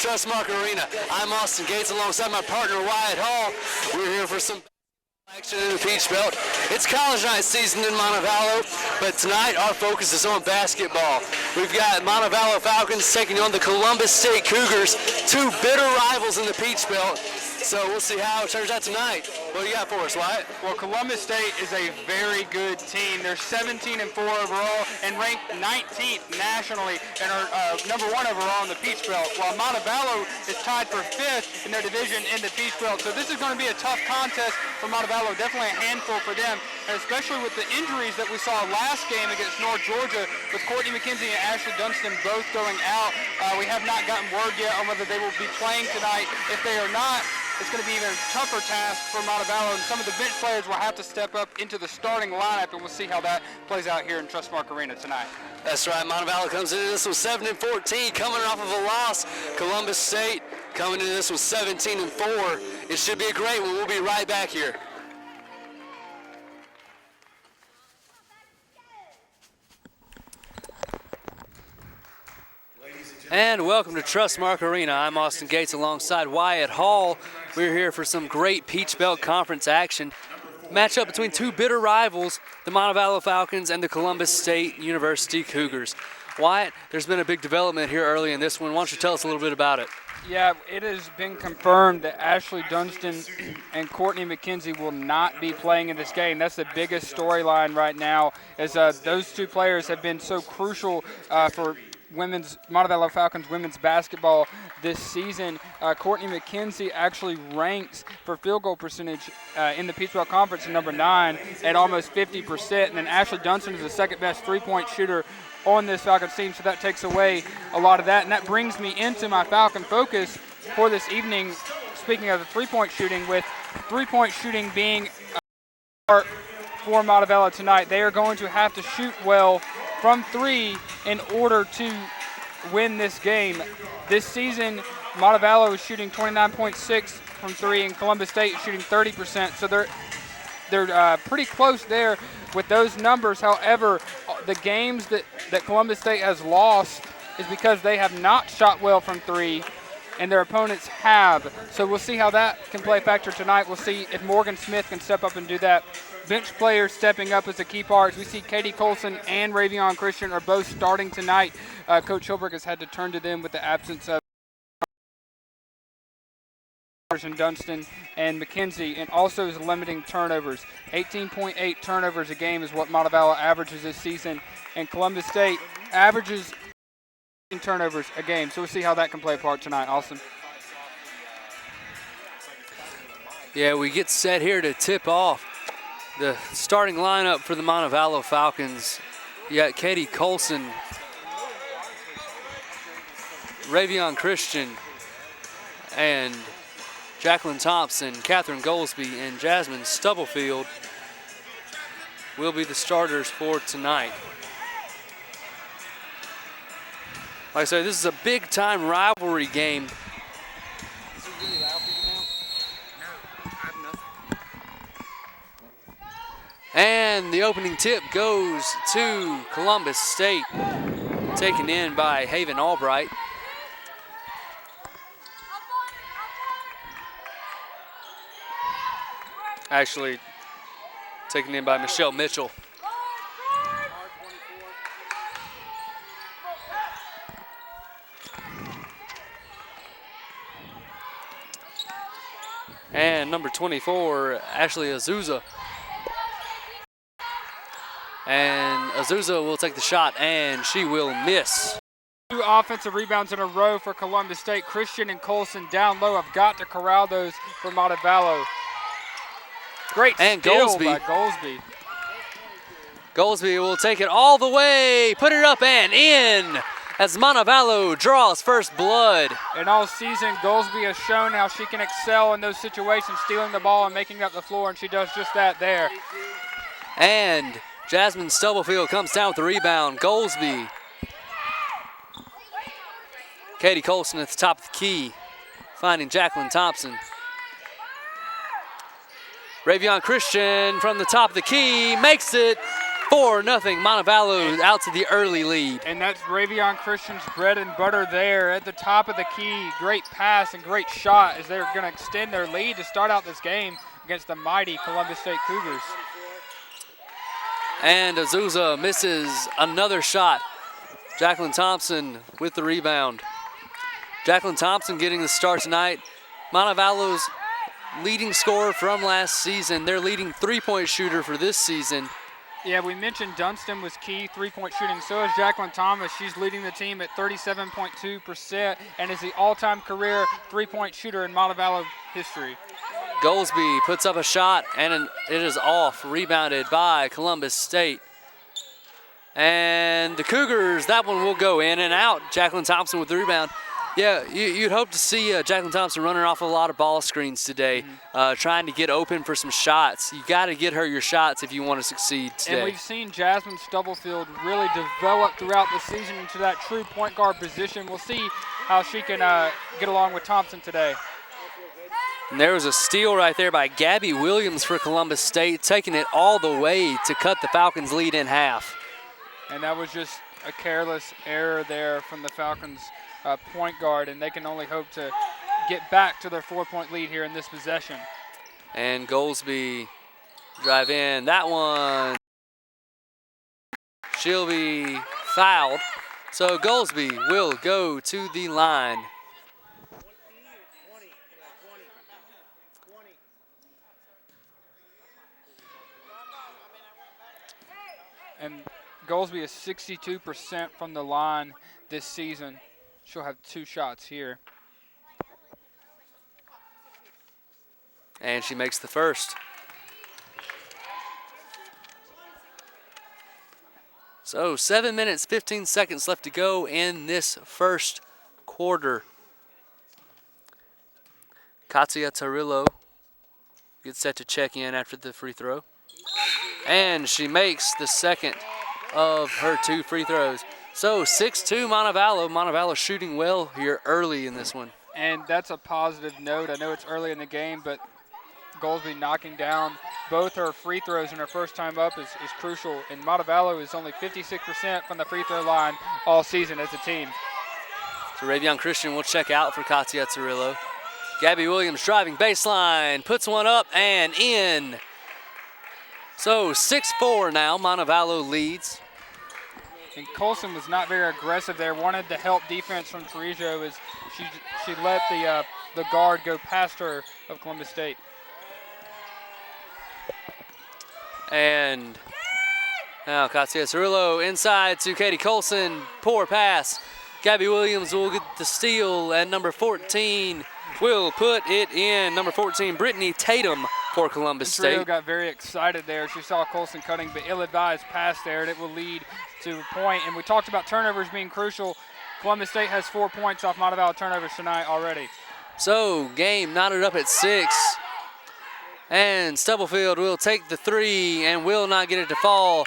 Trustmark Arena. I'm Austin Gates alongside my partner Wyatt Hall. We're here for some action in the Peach Belt. It's college night season in Montevallo, but tonight our focus is on basketball. We've got Montevallo Falcons taking on the Columbus State Cougars, two bitter rivals in the Peach Belt. So we'll see how it turns out tonight. What do you got for us, Wyatt? Well, Columbus State is a very good team. They're 17-4 overall and ranked 19th nationally and are number 1 overall in the Peach Belt, while Montevallo is tied for 5th in their division in the Peach Belt. So this is going to be a tough contest for Montevallo, definitely a handful for them, and especially with the injuries that we saw last game against North Georgia with Courtney McKenzie and Ashley Dunstan both going out. We have not gotten word yet on whether they will be playing tonight. If they are not, it's going to be even a tougher task for Montevallo, and some of the bench players will have to step up into the starting lineup, and we'll see how that plays out here in Trustmark Arena tonight. That's right. Montevallo comes into this with 7-14, coming off of a loss. Columbus State coming into this with 17-4. It should be a great one. We'll be right back here. And welcome to Trustmark Arena. I'm Austin Gates alongside Wyatt Hall. We're here for some great Peach Belt Conference action. Matchup between two bitter rivals, the Montevallo Falcons and the Columbus State University Cougars. Wyatt, there's been a big development here early in this one. Why don't you tell us a little bit about it? Yeah, it has been confirmed that Ashley Dunstan and Courtney McKenzie will not be playing in this game. That's the biggest storyline right now, as those two players have been so crucial for Montevallo Falcons women's basketball this season. Courtney McKenzie actually ranks for field goal percentage in the Peach Belt Conference at number 9 at almost 50%. And then Ashley Dunstan is the second best three-point shooter on this Falcons team, so that takes away a lot of that. And that brings me into my Falcon focus for this evening, speaking of the three-point shooting, with three-point shooting being part for Montevallo tonight. They are going to have to shoot well from 3 in order to win this game. This season, Montevallo is shooting 29.6 from 3, and Columbus State is shooting 30%. So they're pretty close there with those numbers. However, the games that Columbus State has lost is because they have not shot well from 3, and their opponents have. So we'll see how that can play a factor tonight. We'll see if Morgan Smith can step up and do that. Bench players stepping up is a key part. We see Katie Colson and Ravion Christian are both starting tonight. Coach Hilberg has had to turn to them with the absence of Dunstan and McKenzie, and also is limiting turnovers. 18.8 turnovers a game is what Montevallo averages this season, and Columbus State averages turnovers a game. So we'll see how that can play a part tonight. Austin. Yeah, we get set here to tip off the starting lineup for the Montevallo Falcons. You got Katie Colson, Ravion Christian, and Jacqueline Thompson, Catherine Goldsby, and Jasmine Stubblefield will be the starters for tonight. Like I said, this is a big-time rivalry game. And the opening tip goes to Columbus State, taken in by Haven Albright. Actually, taken in by Michelle Mitchell. And number 24, Ashley Azusa. And Azusa will take the shot, and she will miss. 2 offensive rebounds in a row for Columbus State. Christian and Colson down low. I've got to corral those for Montevallo. Great steal by Goldsby. Goldsby will take it all the way, put it up and in as Montevallo draws first blood. And all season, Goldsby has shown how she can excel in those situations, stealing the ball and making up the floor, and she does just that there. And Jasmine Stubblefield comes down with the rebound. Goldsby. Katie Colson at the top of the key, finding Jacqueline Thompson. Ravion Christian from the top of the key makes it 4-0. Montevallo out to the early lead. And that's Ravion Christian's bread and butter there at the top of the key. Great pass and great shot as they're going to extend their lead to start out this game against the mighty Columbus State Cougars. And Azusa misses another shot. Jacqueline Thompson with the rebound. Jacqueline Thompson getting the start tonight. Montevallo's leading scorer from last season. Their leading three-point shooter for this season. Yeah, we mentioned Dunston was key three-point shooting. So is Jacqueline Thomas. She's leading the team at 37.2% and is the all-time career three-point shooter in Montevallo history. Goldsby puts up a shot, and it is off, rebounded by Columbus State. And the Cougars, that one will go in and out. Jacqueline Thompson with the rebound. Yeah, you'd hope to see Jacqueline Thompson running off a lot of ball screens today, trying to get open for some shots. You got to get her your shots if you want to succeed today. And we've seen Jasmine Stubblefield really develop throughout the season into that true point guard position. We'll see how she can get along with Thompson today. And there was a steal right there by Gabby Williams for Columbus State, taking it all the way to cut the Falcons' lead in half. And that was just a careless error there from the Falcons' point guard, and they can only hope to get back to their 4-point lead here in this possession. And Goldsby drive in. That one, she'll be fouled. So Goldsby will go to the line. And Goldsby is 62% from the line this season. She'll have 2 shots here. And she makes the first. So 7 minutes, 15 seconds left to go in this first quarter. Katya Tarillo gets set to check in after the free throw. And she makes the second of her 2 free throws. So 6-2 Montevallo. Montevallo shooting well here early in this one. And that's a positive note. I know it's early in the game, but Goldsby knocking down both her free throws in her first time up is crucial. And Montevallo is only 56% from the free throw line all season as a team. So Ravion Christian will check out for Katya Tarillo. Gabby Williams driving baseline, puts one up and in. So 6-4 now, Montevallo leads. And Colson was not very aggressive there, wanted to help defense from Treviso as she let the guard go past her of Columbus State. And now Katya Cirillo inside to Katie Colson, poor pass. Gabby Williams will get the steal, and number 14 will put it in. Number 14, Brittany Tatum for Columbus State. Trio got very excited there. She saw Colson cutting, but ill-advised pass there, and it will lead to a point. And we talked about turnovers being crucial. Columbus State has 4 points off Montevallo turnovers tonight already. So game knotted up at 6. And Stubblefield will take the 3 and will not get it to fall.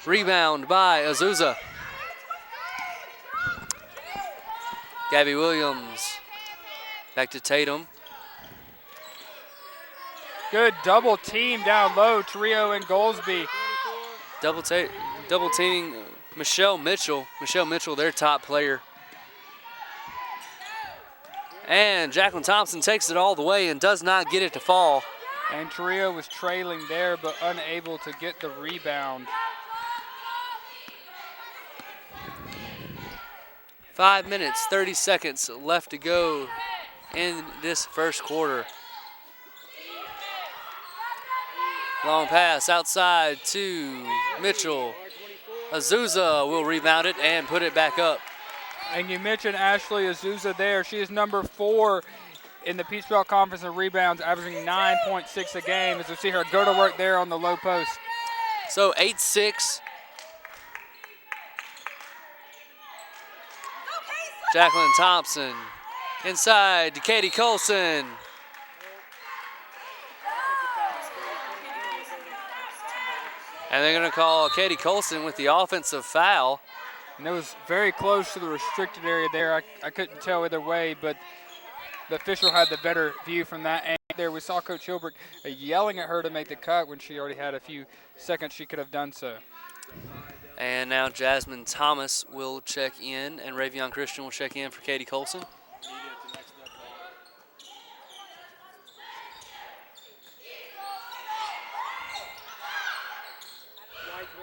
Rebound by Azusa. Gabby Williams back to Tatum. Good double team down low, Trio and Goldsby. Double teaming Michelle Mitchell. Michelle Mitchell, their top player. And Jacqueline Thompson takes it all the way and does not get it to fall. And Trio was trailing there but unable to get the rebound. 5 minutes, 30 seconds left to go in this first quarter. Long pass outside to Mitchell. Azusa will rebound it and put it back up. And you mentioned Ashley Azusa there. She is number 4 in the Peach Belt Conference in rebounds, averaging 9.6 a game, as we see her go to work there on the low post. So 8-6. Jacqueline Thompson inside to Katie Colson. And they're going to call Katie Colson with the offensive foul. And it was very close to the restricted area there. I couldn't tell either way, but the official had the better view from that there. We saw Coach Hilbert yelling at her to make the cut when she already had a few seconds she could have done so. And now Jasmine Thomas will check in, and Ravion Christian will check in for Katie Colson.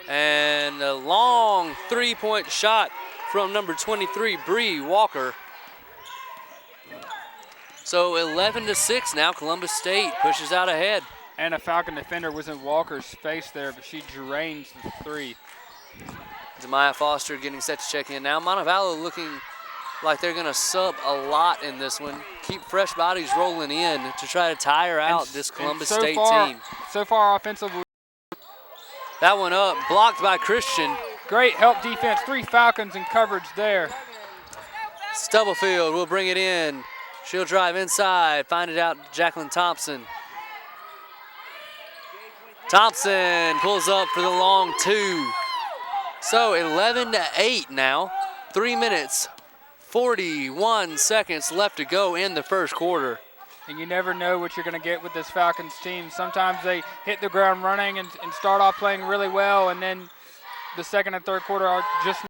And a long three-point shot from number 23, Bree Walker. So 11-6 now. Columbus State pushes out ahead. And a Falcon defender was in Walker's face there, but she drains the three. Demaya Foster getting set to check in now. Montevallo looking like they're going to sub a lot in this one. Keep fresh bodies rolling in to try to tire out this Columbus State team. So far offensively. That one up, blocked by Christian. Great help defense. 3 Falcons in coverage there. Stubblefield will bring it in. She'll drive inside, find it out Jacqueline Thompson. Thompson pulls up for the long 2. So 11-8 now. 3 minutes, 41 seconds left to go in the first quarter. And you never know what you're going to get with this Falcons team. Sometimes they hit the ground running and start off playing really well, and then the second and third quarter are just